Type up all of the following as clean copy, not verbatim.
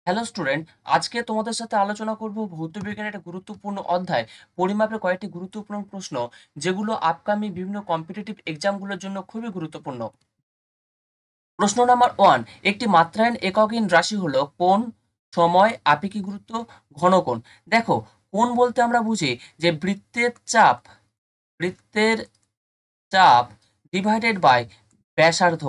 Hello student, আজকে তোমাদের সাথে আলোচনা করব ভৌত বিজ্ঞানের একটা গুরুত্বপূর্ণ অধ্যায় পরিমাপের কয়েকটি গুরুত্বপূর্ণ প্রশ্ন যেগুলো আপকামিং বিভিন্ন কম্পিটিটিভ এক্সামগুলোর জন্য খুবই গুরুত্বপূর্ণ। প্রশ্ন নাম্বার 1, একটি মাত্রাহীন এককহীন রাশি হলো কোণ, সময়, আপেক্ষিক গুরুত্ব, ঘনকোণ। দেখো, কোণ বলতে আমরা বুঝি যে বৃত্তের চাপ ডিভাইডেড বাই ব্যাসার্ধ।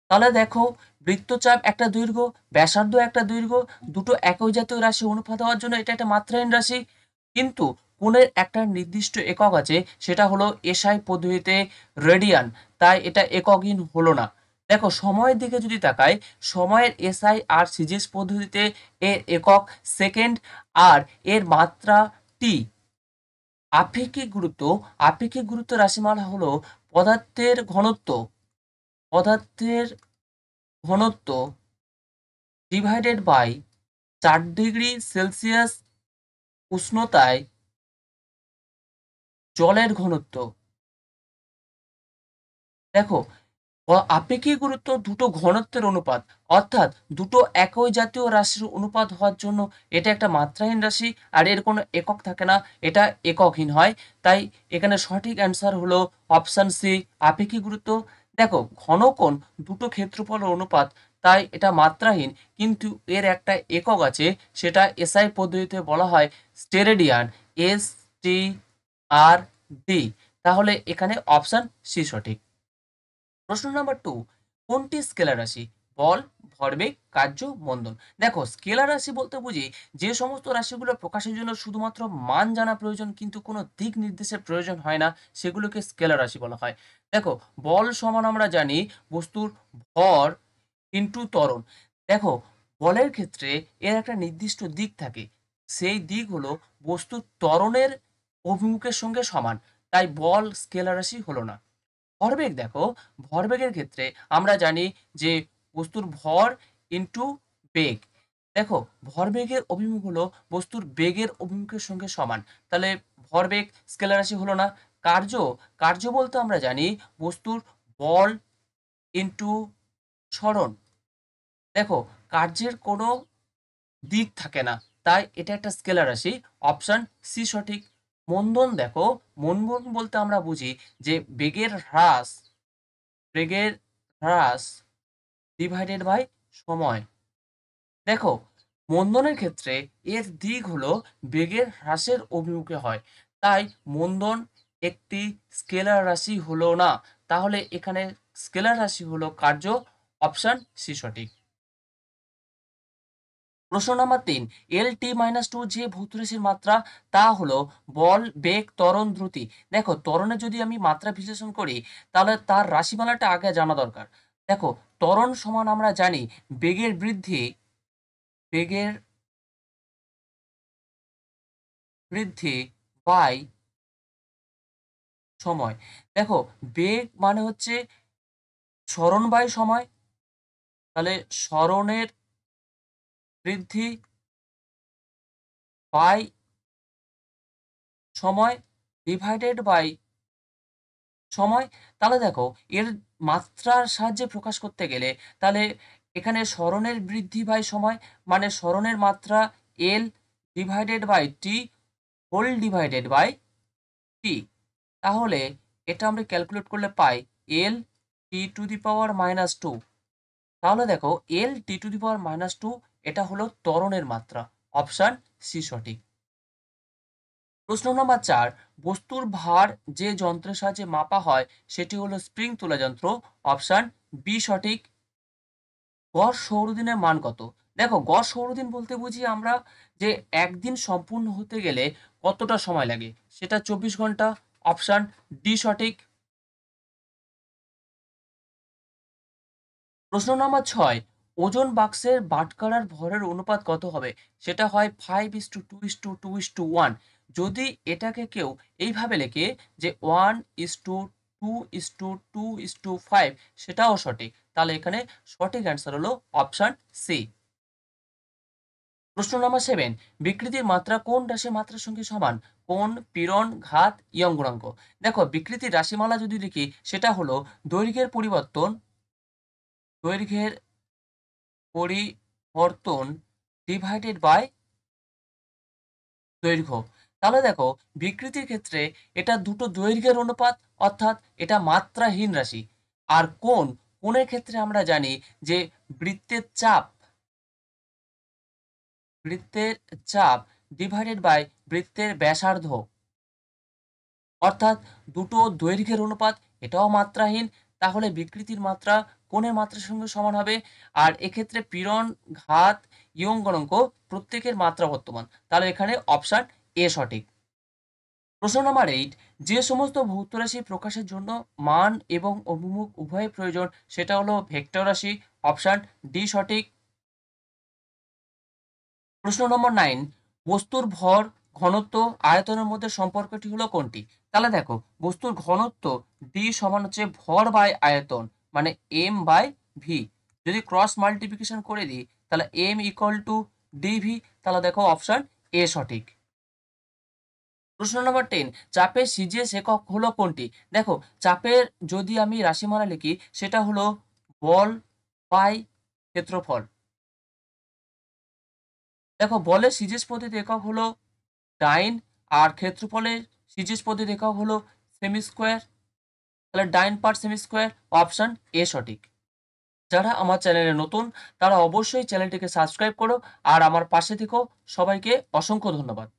তাহলে দেখো, বৃত্তচাপ একটা দৈর্ঘ্য, ব্যাসার্ধ একটা দৈর্ঘ্য, দুটো একই জাতীয় রাশি অনুপাত হওয়ার জন্য এটা একটা মাত্রাহীন রাশি। কিন্তু কোণের একটা নির্দিষ্ট একক আছে, সেটা হলো এসআই পদ্ধতিতে রেডিয়ান, তাই এটা এককহীন হলো না। দেখো, সময়ের দিকে যদি তাকাই, সময়ের এসআই আর সিজিএস পদ্ধতিতে এর একক সেকেন্ড আর এর মাত্রা টি। আপেক্ষিক গুরুত্ব রাশিমালা হলো পদার্থের ঘনত্ব পদার্থের ঘনত্ব ডিভাইডেড বাই 4 ডিগ্রি সেলসিয়াস উষ্ণতায় জলের ঘনত্ব। দেখো, আপেক্ষিক গুরুত্ব দুটো ঘনত্বের অনুপাত, অর্থাৎ দুটো একই জাতীয় রাশির অনুপাত হওয়ার জন্য এটা একটা মাত্রাহীন রাশি আর এর কোনো একক থাকে না, এটা এককহীন হয়। তাই এখানে সঠিক অ্যান্সার হলো অপশন সি, আপেক্ষিক গুরুত্ব। দেখো, ঘনকোণ দুটো ক্ষেত্রফলের অনুপাত, তাই এটা মাত্রাহীন, কিন্তু এর একটা একক আছে, সেটা এসআই পদ্ধতিতে বলা হয় স্টেরেডিয়ান, STRD। তাহলে এখানে অপশন সি সঠিক। প্রশ্ন নাম্বার 2, কোনটি স্কেলার রাশি? বল, ভরবেগ, কার্য, মন্দন। দেখো, স্কেলার রাশি বলতে বুঝি যে সমস্ত রাশিগুলো প্রকাশের জন্য শুধুমাত্র মান জানা প্রয়োজন কিন্তু কোনো দিক নির্দেশের প্রয়োজন হয় না, সেগুলোকে স্কেলার রাশি বলা হয়। দেখো, বল সমান আমরা জানি বস্তুর ভর ইন্টু ত্বরণ। দেখো, বলের ক্ষেত্রে এর একটা নির্দিষ্ট দিক থাকে, সেই দিক হলো বস্তুর ত্বরণের অভিমুখের সঙ্গে সমান, তাই বল স্কেলার রাশি হলো না। ভরবেগ দেখো, ভরবেগের ক্ষেত্রে আমরা জানি যে বস্তুর ভর ইন্টু বেগ। দেখো, ভরবেগের অভিমুখ হলো বস্তুর বেগের অভিমুখের সঙ্গে সমান, তাহলে ভরবেগ স্কেলার রাশি হলো না। কার্য, কার্য বলতে আমরা জানি বস্তুর বল ইন্টু সরণ। দেখো, কার্যের কোনো দিক থাকে না, তাই এটা একটা স্কেলার রাশি, অপশন সি সঠিক। মন্দন দেখো, মন্দন বলতে আমরা বুঝি যে বেগের হ্রাস ডিভাইডেড বাই সময়। দেখো, মন্দনের ক্ষেত্রে এর দিক হলো বেগের হ্রাসের অভিমুখে হয়, তাই মন্দন একটি স্কেলার রাশি হলো না। তাহলে এখানে স্কেলার রাশি হলো কার্য, অপশন সি সঠিক। প্রশ্ন নাম্বার 3, LT-2 যে ভৌত রাশির মাত্রা তা হলো বল, বেগ, ত্বরণ, দ্রুতি। দেখো, ত্বরণে যদি আমি মাত্রা বিশ্লেষণ করি তাহলে তার রাশিমালাটা আগে জানা দরকার। দেখো, ত্বরণ সমান আমরা জানি বেগের বৃদ্ধি বেগের বৃদ্ধি বাই সময়। দেখো, বেগ মানে হচ্ছে সরণ বাই সময়, তাহলে সরণের বৃদ্ধি বাই সময় ডিভাইডেড বাই সময়। তাহলে দেখো, এর মাত্রার সাহায্যে প্রকাশ করতে গেলে তাহলে এখানে সরণের বৃদ্ধি বাই সময় মানে সরণের মাত্রা L divided by T whole divided by T. তাহলে এটা আমরা ক্যালকুলেট করলে পাই L T⁻²। তাহলে দেখো, L T⁻², এটা হলো ত্বরণের মাত্রা, অপশন সি সঠিক। প্রশ্ন নম্বর 4, বস্তুর ভার যে যন্ত্রের সাহায্যে মাপা হয় সেটি হলো স্প্রিং তোলা যন্ত্র, অপশন বি সঠিক। গড় সৌরদিনের মান কত? দেখো, গড় সৌরদিন বলতে বুঝি আমরা যে একদিন সম্পূর্ণ হতে গেলে কতটা সময় লাগে, সেটা 24 ঘন্টা, অপশন ডি সঠিক। প্রশ্ন নম্বর 6, ওজন বাক্সের বাটখারার ভরের অনুপাত কত হবে? সেটা হয় 5:2:2:1। যদি এটাকে কেউ এইভাবে লেখে যে 1:2:2:5, সেটাও সঠিক। তাহলে এখানে সঠিক অ্যান্সার হলো অপশন সি। প্রশ্ন নম্বর 7, বিকৃতির মাত্রা কোন রাশির মাত্রার সঙ্গে সমান? কোণ, পীড়ন, ঘাত, ইয়ং গুণাঙ্ক। দেখো, বিকৃতির রাশিমালা যদি লিখি সেটা হলো দৈর্ঘ্যের পরিবর্তন ডিভাইডেড বাই দৈর্ঘ্য। তাহলে দেখো বিকৃতির ক্ষেত্রে এটা দুটো দৈর্ঘ্যের অনুপাত, অর্থাৎ এটা মাত্রাহীন রাশি। আর কোণের ক্ষেত্রে আমরা জানি যে বৃত্তের চাপ বৃত্তের চাপ ডিভাইডেড বাই বৃত্তের ব্যাসার্ধ, অর্থাৎ দুটো দৈর্ঘ্যের অনুপাত, এটাও মাত্রাহীন। তাহলে বিকৃতির মাত্রা কোণের মাত্রার সঙ্গে সমান হবে। আর এক্ষেত্রে পীড়ন, ঘাত, ইয়ং গণাঙ্ক প্রত্যেকের মাত্রা বর্তমান। তাহলে এখানে অপশান এ সঠিক। প্রশ্ন নম্বর 8, যে সমস্ত ভৌত রাশি প্রকাশের জন্য মান এবং অভিমুখ উভয়ের প্রয়োজন সেটা হলো ভেক্টর রাশি। অপশান ডি সঠিক। প্রশ্ন নম্বর 9, বস্তুর ভর, ঘনত্ব, আয়তনের মধ্যে সম্পর্কটি হলো কোনটি? তাহলে দেখো বস্তুর ঘনত্ব ডি সমান হচ্ছে ভর বাই আয়তন, মানে এম বাই ভি। যদি ক্রস মাল্টিপ্লিকেশন করে দিই তাহলে এম ইকুয়াল টু ডিভি। তাহলে দেখো অপশান এ সঠিক। প্রশ্ন নম্বর 10, চাপের সিজিএস একক হলো কোনটি? দেখো চাপের যদি আমি রাশিমালা লিখি সেটা হলো বল বাই ক্ষেত্রফল। দেখো বলের সিজিএস পদ্ধতির একক হলো ডাইন, আর ক্ষেত্রফলের সিজিএস পদ্ধতির একক হলো সেমি স্কোয়ার। তাহলে ডাইন পার সেমি স্কোয়ার, অপশন এ সঠিক। যারা আমার চ্যানেলে নতুন তারা অবশ্যই চ্যানেলটিকে সাবস্ক্রাইব করো আর আমার পাশে থেকো। সবাইকে অসংখ্য ধন্যবাদ।